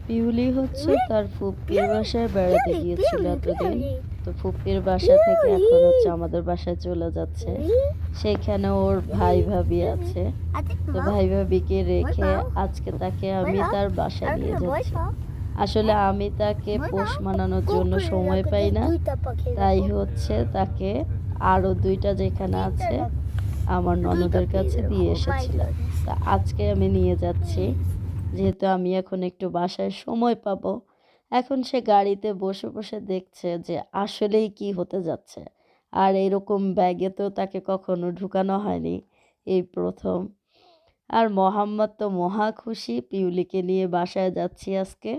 পিউলি হচ্ছে তার ফুপ্পির বাসায় বেড়াতে গিয়েছিল এতদিন। তো ফুপ্পির বাসা থেকে এখন হচ্ছে আমাদের বাসায় চলে যাচ্ছে। সেখানে ওর ভাই ভাবি আছে। তো ভাই ভাবিকে রেখে আজকে তাকে আমি তার বাসায় নিয়ে যাচ্ছি। আসলে আমি তাকে পোষ মানানোর জন্য সময় পাই না, তাই হচ্ছে তাকে আরো দুইটা যেখানে আছে আমার ননদের কাছে দিয়ে এসেছিলাম। তা আজকে আমি নিয়ে যাচ্ছি, যেহেতু আমি এখন একটু বাসায় সময় পাবো। এখন সে গাড়িতে বসে বসে দেখছে যে আসলেই কি হতে যাচ্ছে। আর এরকম ব্যাগে তো তাকে কখনো ঢুকানো হয়নি, এই প্রথম। আর মোহাম্মদ তো মহা খুশি, পিউলিকে নিয়ে বাসায় যাচ্ছি আজকে।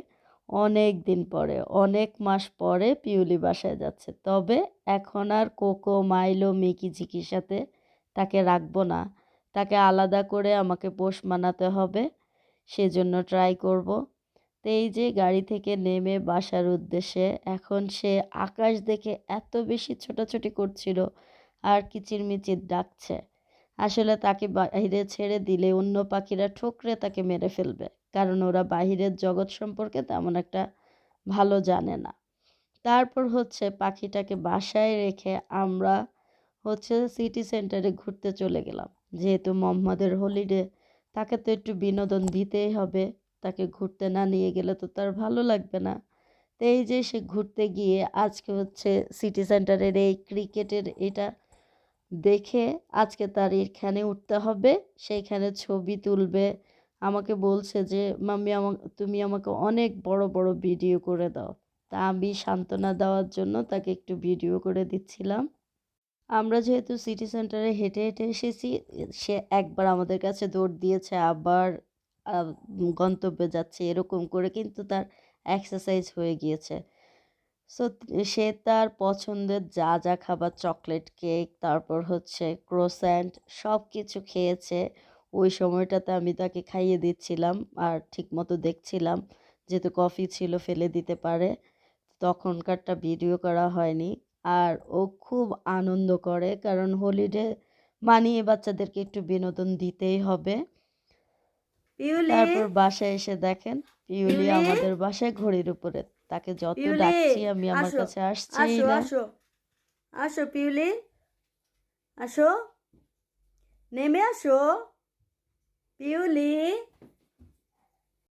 অনেক দিন পরে, অনেক মাস পরে পিউলি বাসায় যাচ্ছে। তবে এখন আর কোকো, মাইলো, মিকি ঝিকির সাথে তাকে রাখবো না। তাকে আলাদা করে আমাকে পোষ মানাতে হবে, সেজন্য ট্রাই করব। তো এই যে গাড়ি থেকে নেমে বাসার উদ্দেশ্যে, এখন সে আকাশ দেখে এত বেশি ছোটাছুটি করছিল আর কিচিরমিচির ডাকছে। আসলে তাকে বাইরে ছেড়ে দিলে অন্য পাখিরা ঠুকরে তাকে মেরে ফেলবে, কারণ ওরা বাহিরের জগৎ সম্পর্কে তেমন একটা ভালো জানে না। তারপর হচ্ছে পাখিটাকে বাসায় রেখে আমরা হচ্ছে সিটি সেন্টারে ঘুরতে চলে গেলাম। যেহেতু মোহাম্মদের হলিডে, তাকে তো একটু বিনোদন দিতেই হবে। তাকে ঘুরতে না নিয়ে গেলে তো তার ভালো লাগবে না। তো এই যে সে ঘুরতে গিয়ে আজকে হচ্ছে সিটি সেন্টারের এই ক্রিকেটের এটা দেখে আজকে তার এখানে উঠতে হবে, সেইখানে ছবি তুলবে। আমাকে বলছে যে মাম্মি, তুমি আমাকে অনেক বড় বড় ভিডিও করে দাও। তা আমি সান্ত্বনা দেওয়ার জন্য তাকে একটু ভিডিও করে দিচ্ছিলাম। আমরা যেহেতু সিটি সেন্টারে হেঁটে হেঁটে এসেছি, সে একবার আমাদের কাছে দৌড় দিয়েছে, আবার গন্তব্যে যাচ্ছে, এরকম করে কিন্তু তার এক্সারসাইজ হয়ে গিয়েছে। সো সে তার পছন্দের যা যা খাবার, চকলেট কেক, তারপর হচ্ছে ক্রোস্যান্ট, সব কিছু খেয়েছে। ওই সময়টাতে আমি তাকে খাইয়ে দিচ্ছিলাম আর ঠিকমতো দেখছিলাম, যেহেতু কফি ছিল ফেলে দিতে পারে। তখনকারটা ভিডিও করা হয়নি। আর ও খুব আনন্দ করে, কারণ হলিডে মানিয়ে বাচ্চাদেরকে একটু বিনোদন দিতেই হবে। পিউলি, তারপর বাসায় এসে দেখেন পিউলি পিউলি, আমাদের বাসায় ঘড়ির উপরে। তাকে যত পিউলি, ডাকছি আমি, আমার আসো, কাছে আসছেই আসো, না। আসো, আসো, পিউলি, আসো, নেমে আসো, পিউলি।